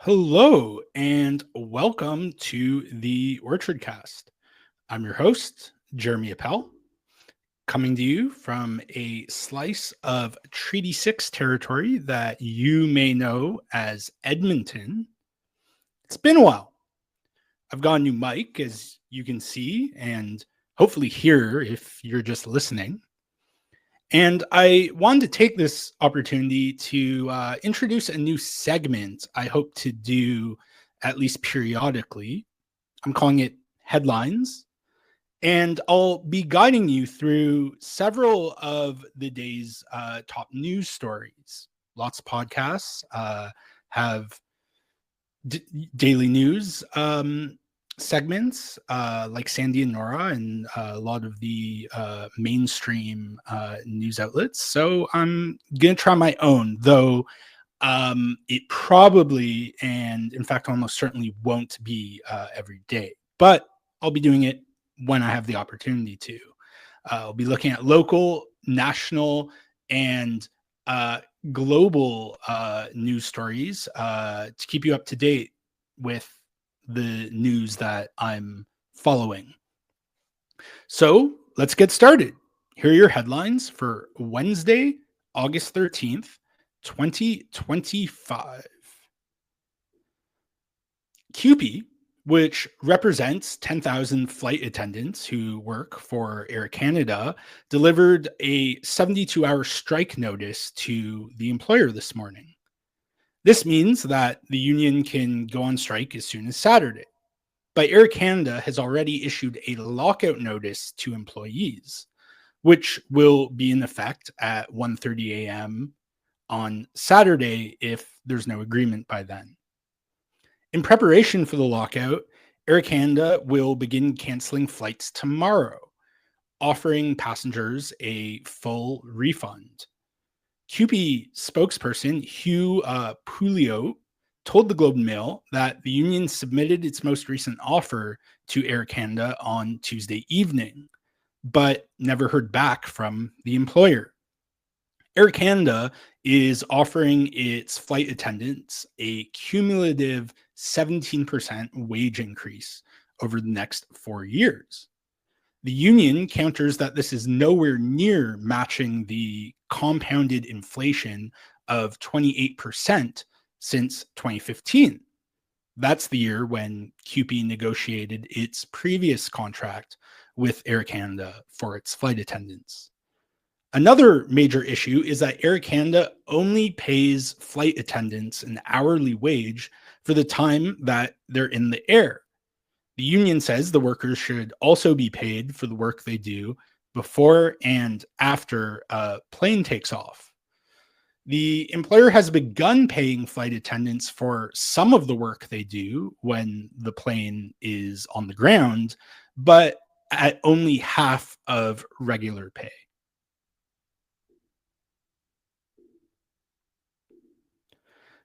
Hello and welcome to the Orchard Cast. I'm your host, Jeremy Appel, coming to you from a slice of Treaty 6 territory that you may know as Edmonton. It's been a while. I've got a new mic, as you can see, and hopefully hear if you're just listening. And I wanted to take this opportunity to introduce a new segment I hope to do at least periodically. I'm calling it Headlines. And I'll be guiding you through several of the day's top news stories. Lots of podcasts have daily news segments like Sandy and Nora and a lot of the mainstream news outlets. So I'm going to try my own, though it probably, and in fact, almost certainly won't be every day, but I'll be doing it when I have the opportunity to. I'll be looking at local, national, and global news stories to keep you up to date with the news that I'm following. So let's get started. Here are your headlines for Wednesday, August 13th, 2025. CUPE, which represents 10,000 flight attendants who work for Air Canada, delivered a 72-hour strike notice to the employer this morning. This means that the union can go on strike as soon as Saturday. But Air Canada has already issued a lockout notice to employees, which will be in effect at 1:30 a.m. on Saturday if there's no agreement by then. In preparation for the lockout, Air Canada will begin canceling flights tomorrow, offering passengers a full refund. CUPE spokesperson Hugh Pulio told the Globe and Mail that the union submitted its most recent offer to Air Canada on Tuesday evening, but never heard back from the employer. Air Canada is offering its flight attendants a cumulative 17% wage increase over the next 4 years. The union counters that this is nowhere near matching the compounded inflation of 28% since 2015. That's the year when CUPE negotiated its previous contract with Air Canada for its flight attendants. Another major issue is that Air Canada only pays flight attendants an hourly wage for the time that they're in the air. The union says the workers should also be paid for the work they do before and after a plane takes off. The employer has begun paying flight attendants for some of the work they do when the plane is on the ground, but at only half of regular pay.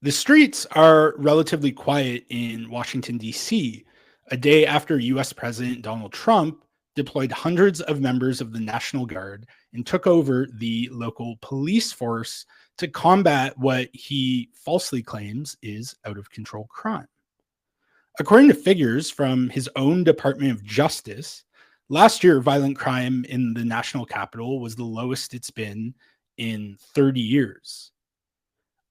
The streets are relatively quiet in Washington, D.C., a day after U.S. President Donald Trump deployed hundreds of members of the National Guard and took over the local police force to combat what he falsely claims is out of control crime. According to figures from his own Department of Justice, last year violent crime in the national capital was the lowest it's been in 30 years.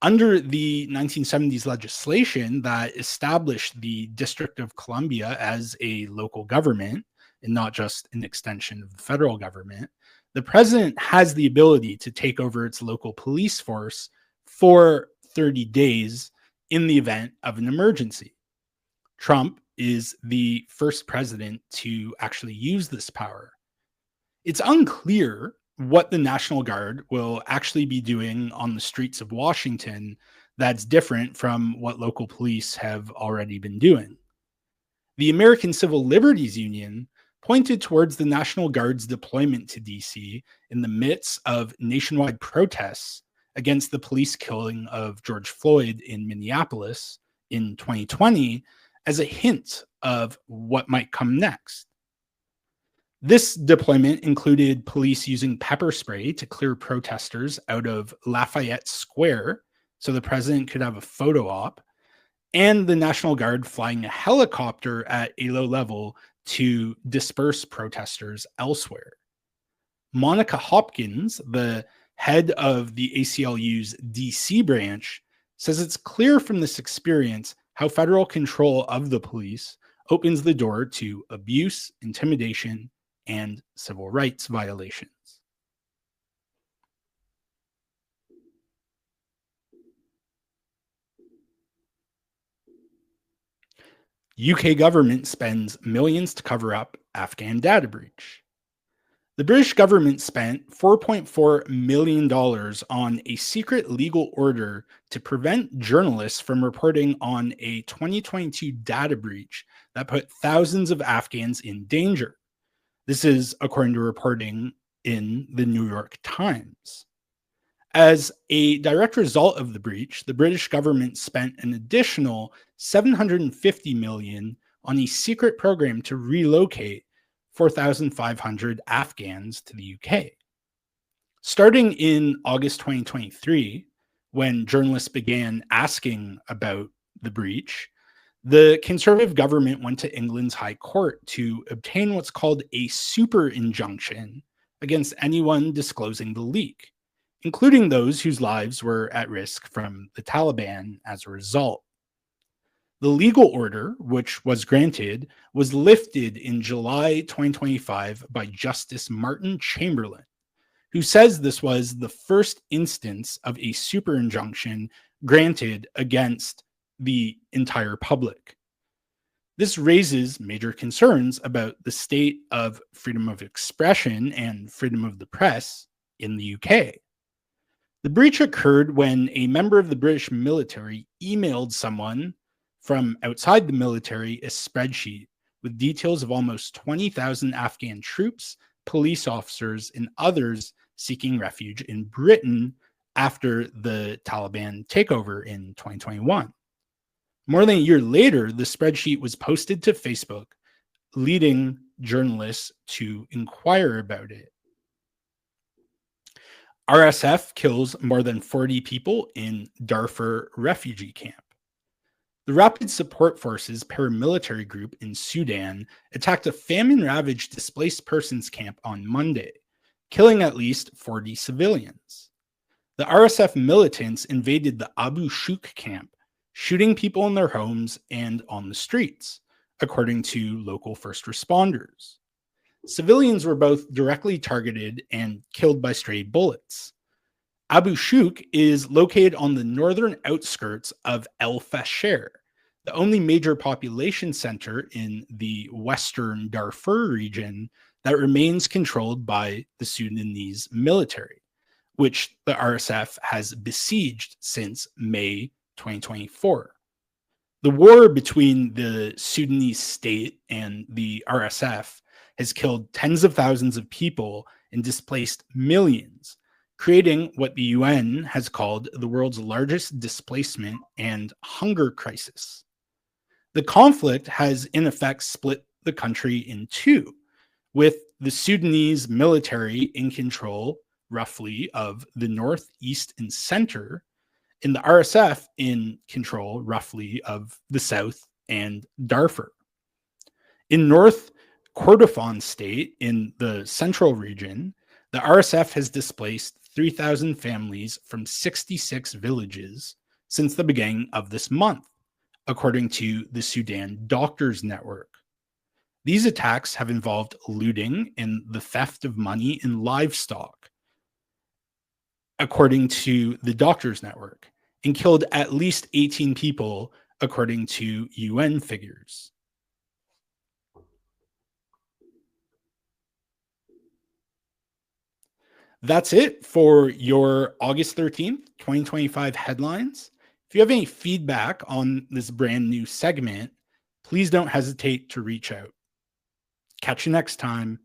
Under the 1970s legislation that established the District of Columbia as a local government and not just an extension of the federal government, the president has the ability to take over its local police force for 30 days in the event of an emergency. Trump is the first president to actually use this power. It's unclear what the National Guard will actually be doing on the streets of Washington that's different from what local police have already been doing. The American Civil Liberties Union pointed towards the National Guard's deployment to DC in the midst of nationwide protests against the police killing of George Floyd in Minneapolis in 2020 as a hint of what might come next. This deployment included police using pepper spray to clear protesters out of Lafayette Square so the president could have a photo op, and the National Guard flying a helicopter at a low level to disperse protesters elsewhere. Monica Hopkins, the head of the ACLU's DC branch, says it's clear from this experience how federal control of the police opens the door to abuse, intimidation, and civil rights violations. UK government spends millions to cover up Afghan data breach. The British government spent $4.4 million on a secret legal order to prevent journalists from reporting on a 2022 data breach that put thousands of Afghans in danger. This is according to reporting in the New York Times. As a direct result of the breach, the British government spent an additional 750 million on a secret program to relocate 4,500 Afghans to the UK. Starting in August 2023, when journalists began asking about the breach, the Conservative government went to England's High Court to obtain what's called a super injunction against anyone disclosing the leak, including those whose lives were at risk from the Taliban as a result. The legal order, which was granted, was lifted in July 2025 by Justice Martin Chamberlain, who says this was the first instance of a super injunction granted against the entire public. This raises major concerns about the state of freedom of expression and freedom of the press in the UK. The breach occurred when a member of the British military emailed someone from outside the military a spreadsheet with details of almost 20,000 Afghan troops, police officers, and others seeking refuge in Britain after the Taliban takeover in 2021. More than a year later, the spreadsheet was posted to Facebook, leading journalists to inquire about it. RSF kills more than 40 people in Darfur refugee camp. The Rapid Support Forces paramilitary group in Sudan attacked a famine-ravaged displaced persons camp on Monday, killing at least 40 civilians. The RSF militants invaded the Abu Shuk camp, shooting people in their homes and on the streets, according to local first responders. Civilians were both directly targeted and killed by stray bullets. Abu Shuk is located on the northern outskirts of El Fasher, the only major population center in the western Darfur region that remains controlled by the Sudanese military, which the RSF has besieged since May 2024. The war between the Sudanese state and the RSF has killed tens of thousands of people and displaced millions, creating what the UN has called the world's largest displacement and hunger crisis. The conflict has, in effect, split the country in two, with the Sudanese military in control, roughly, of the north, east, and center, and the RSF in control, roughly, of the south and Darfur. In North Kordofan state, in the central region, the RSF has displaced 3,000 families from 66 villages since the beginning of this month, according to the Sudan Doctors Network. These attacks have involved looting and the theft of money and livestock, according to the Doctors Network, and killed at least 18 people, according to UN figures. That's it for your August 13th, 2025 headlines. If you have any feedback on this brand new segment, please don't hesitate to reach out. Catch you next time.